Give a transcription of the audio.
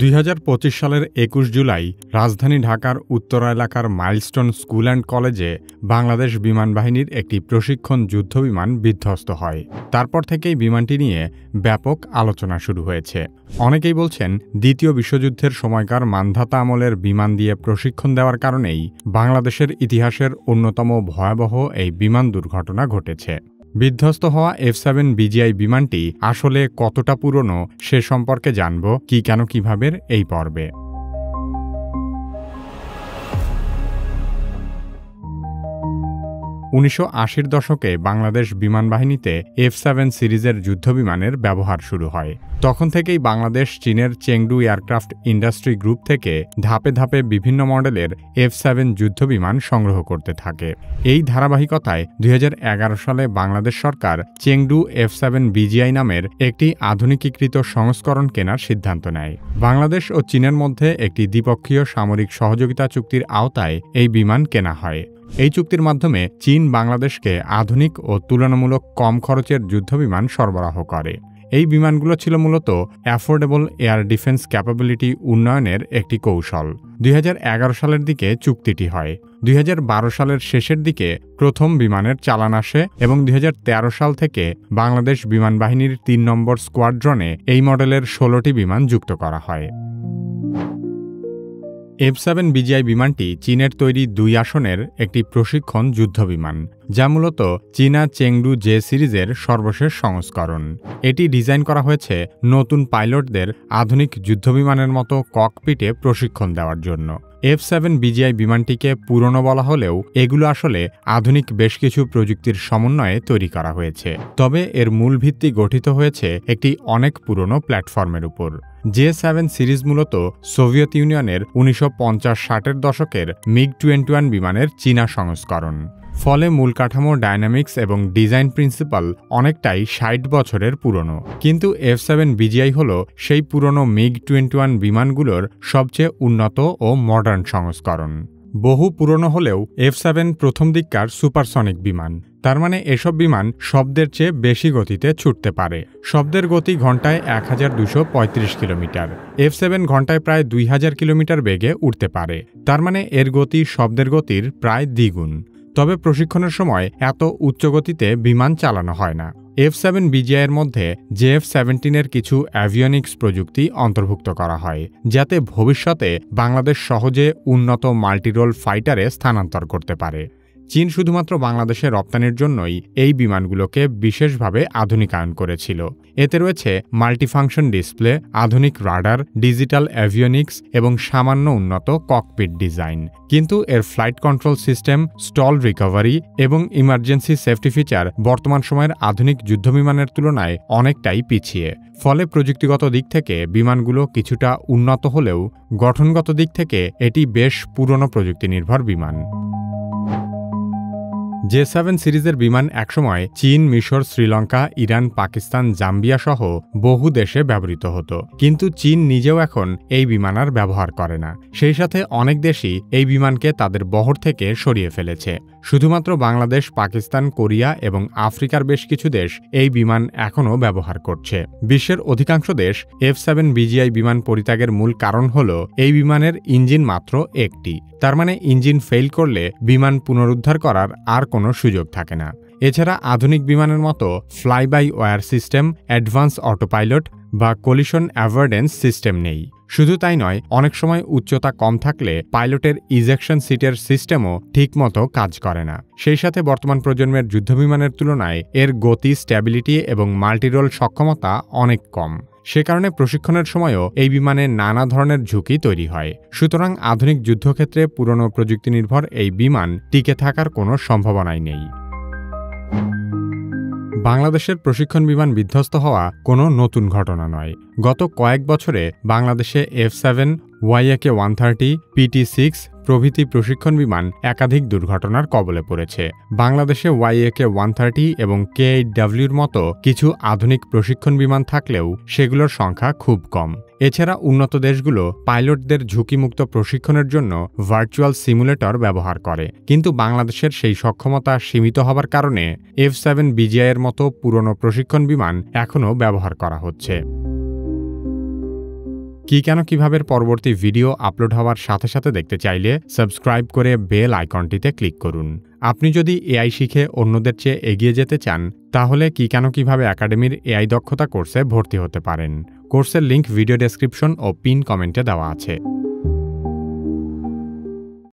2025 সালের 21 জুলাই রাজধানী ঢাকার উত্তরা এলাকার মাইলস্টোন স্কুল অ্যান্ড কলেজে বাংলাদেশ বিমান বাহিনীর একটি প্রশিক্ষণ যুদ্ধবিমান বিধ্বস্ত হয়। তারপর থেকেই বিমানটি নিয়ে ব্যাপক আলোচনা শুরু হয়েছে। অনেকেই বলছেন, দ্বিতীয় বিশ্বযুদ্ধের সময়কার মান্ধাতা আমলের বিমান দিয়ে প্রশিক্ষণ দেওয়ার কারণেই বাংলাদেশের ইতিহাসের অন্যতম ভয়াবহ এই বিমান দুর্ঘটনা ঘটেছে। বিধ্বস্ত হওয়া F-7 BGI বিমানটি আসলে কতটা পুরনো সে সম্পর্কে জানব কি কেন কিভাবে এই পর্বে। 1980-র দশকে বাংলাদেশ বিমান বাহিনীতে F-7 সিরিজের যুদ্ধবিমানের ব্যবহার শুরু হয়। তখন থেকেই বাংলাদেশ চীনের চেংডু এয়ারক্রাফট ইন্ডাস্ট্রি গ্রুপ থেকে ধাপে ধাপে বিভিন্ন মডেলের F-7 যুদ্ধবিমান সংগ্রহ করতে থাকে। এই ধারাবাহিকতায় 2011 সালে বাংলাদেশ সরকার চেংডু F-7 BGI নামের একটি আধুনিকীকৃত সংস্করণ কেনার সিদ্ধান্ত নেয়। বাংলাদেশ ও চীনের মধ্যে একটি দ্বিপক্ষীয় সামরিক সহযোগিতা চুক্তির আওতায় এই বিমান কেনা হয়। এই চুক্তির মাধ্যমে চীন বাংলাদেশকে আধুনিক ও তুলনামূলক কম খরচের যুদ্ধবিমান সরবরাহ করে। এই বিমানগুলো ছিল মূলত অ্যাফোর্ডেবল এয়ার ডিফেন্স ক্যাপাবিলিটি উন্নয়নের একটি কৌশল। 2011 সালের দিকে চুক্তিটি হয়। 2012 সালের শেষের দিকে প্রথম বিমানের চালান আসে এবং 2013 সাল থেকে বাংলাদেশ বিমান বাহিনীর 3 নম্বর স্কোয়াড্রনে এই মডেলের 16টি বিমান যুক্ত করা হয়। F-7 BGI বিমানটি চীনের তৈরি 2 আসনের একটি প্রশিক্ষণ যুদ্ধবিমান, যা মূলত চীনা চেংডু জে সিরিজের সর্বশেষ সংস্করণ। এটি ডিজাইন করা হয়েছে নতুন পাইলটদের আধুনিক যুদ্ধবিমানের মতো ককপিটে প্রশিক্ষণ দেওয়ার জন্য। F-7 BGI বিমানটিকে পুরনো বলা হলেও এগুলো আসলে আধুনিক বেশ কিছু প্রযুক্তির সমন্বয়ে তৈরি করা হয়েছে। তবে এর মূল ভিত্তি গঠিত হয়েছে একটি অনেক পুরনো প্ল্যাটফর্মের উপর। J-7 সিরিজ মূলত সোভিয়েত ইউনিয়নের 1950-60-এর দশকের MiG-21 বিমানের চীনা সংস্করণ। ফলে মূল কাঠামো, ডায়নামিক্স এবং ডিজাইন প্রিন্সিপাল অনেকটাই 60 বছরের পুরনো। কিন্তু F-7 BGI হল সেই পুরনো MiG-21 বিমানগুলোর সবচেয়ে উন্নত ও মডার্ন সংস্করণ। বহু পুরনো হলেও F-7 প্রথম দিককার সুপারসনিক বিমান। তার মানে এসব বিমান শব্দের চেয়ে বেশি গতিতে ছুটতে পারে। শব্দের গতি ঘন্টায় 1235 কিলোমিটার। F-7 ঘন্টায় প্রায় 2000 কিলোমিটার বেগে উঠতে পারে। তার মানে এর গতি শব্দের গতির প্রায় দ্বিগুণ। তবে প্রশিক্ষণের সময় এত উচ্চ গতিতে বিমান চালানো হয় না। F-7 BGI এর মধ্যে JF-17 কিছু অ্যাভিওনিক্স প্রযুক্তি অন্তর্ভুক্ত করা হয়, যাতে ভবিষ্যতে বাংলাদেশ সহজে উন্নত মাল্টিরোল ফাইটারে স্থানান্তর করতে পারে। চীন শুধুমাত্র বাংলাদেশে রপ্তানির জন্যই এই বিমানগুলোকে বিশেষভাবে আধুনিকায়ন করেছিল। এতে রয়েছে মাল্টিফাংশন ডিসপ্লে, আধুনিক রাডার, ডিজিটাল অ্যাভিওনিক্স এবং সামান্য উন্নত ককপিট ডিজাইন। কিন্তু এর flight control system, stall recovery এবং ইমার্জেন্সি সেফটি ফিচার বর্তমান সময়ের আধুনিক যুদ্ধবিমানের তুলনায় অনেকটাই পিছিয়ে। ফলে প্রযুক্তিগত দিক থেকে বিমানগুলো কিছুটা উন্নত হলেও গঠনগত দিক থেকে এটি বেশ পুরনো প্রযুক্তি নির্ভর বিমান। J-7 সিরিজের বিমান একসময় চীন, মিশর, শ্রীলঙ্কা, ইরান, পাকিস্তান, জাম্বিয়া সহ বহু দেশে ব্যবহৃত হতো। কিন্তু চীন নিজেও এখন এই বিমান আর ব্যবহার করে না। সেই সাথে অনেক দেশই এই বিমানকে তাদের বহর থেকে সরিয়ে ফেলেছে। শুধুমাত্র বাংলাদেশ, পাকিস্তান, কোরিয়া এবং আফ্রিকার বেশ কিছু দেশ এই বিমান এখনও ব্যবহার করছে। বিশ্বের অধিকাংশ দেশ F-7 BGI বিমান পরিত্যাগের মূল কারণ হল এই বিমানের ইঞ্জিন মাত্র একটি। তার মানে ইঞ্জিন ফেল করলে বিমান পুনরুদ্ধার করার আর কোনো সুযোগ থাকে না। এছাড়া আধুনিক বিমানের মতো fly by wire system, advance autopilot বা কলিশন অ্যাভয়েডেন্স সিস্টেম নেই। শুধু তাই নয়, অনেক সময় উচ্চতা কম থাকলে পাইলটের ইজেকশন সিটের সিস্টেমও ঠিকমতো কাজ করে না। সেই সাথে বর্তমান প্রজন্মের যুদ্ধবিমানের তুলনায় এর গতি, স্ট্যাবিলিটি এবং মাল্টিরোল সক্ষমতা অনেক কম। সে কারণে প্রশিক্ষণের সময়ও এই বিমানে নানা ধরনের ঝুঁকি তৈরি হয়। সুতরাং আধুনিক যুদ্ধক্ষেত্রে পুরনো প্রযুক্তি নির্ভর এই বিমান টিকে থাকার কোনো সম্ভাবনাই নেই। বাংলাদেশের প্রশিক্ষণ বিমান বিধ্বস্ত হওয়া কোনো নতুন ঘটনা নয়। গত কয়েক বছরে বাংলাদেশে F-7, YAK-130, PT-6 প্রভৃতি প্রশিক্ষণ বিমান একাধিক দুর্ঘটনার কবলে পড়েছে। বাংলাদেশে YAK-130 এবং K-8W মতো কিছু আধুনিক প্রশিক্ষণ বিমান থাকলেও সেগুলোর সংখ্যা খুব কম। এছাড়া উন্নত দেশগুলো পাইলটদের ঝুঁকিমুক্ত প্রশিক্ষণের জন্য ভার্চুয়াল সিমুলেটর ব্যবহার করে। কিন্তু বাংলাদেশের সেই সক্ষমতা সীমিত হবার কারণে F-7 BGI এর মতো পুরনো প্রশিক্ষণ বিমান এখনও ব্যবহার করা হচ্ছে। কি কেন কিভাবে পরবর্তী ভিডিও আপলোড হওয়ার সাথে সাথে দেখতে চাইলে সাবস্ক্রাইব করে বেল আইকনটিতে ক্লিক করুন। আপনি যদি এআই শিখে অন্যদের চেয়ে এগিয়ে যেতে চান, তাহলে কি কেন কিভাবে একাডেমির এআই দক্ষতা কোর্সে ভর্তি হতে পারেন। কোর্সের লিংক ভিডিও ডেসক্রিপশন ও পিন কমেন্টে দেওয়া আছে।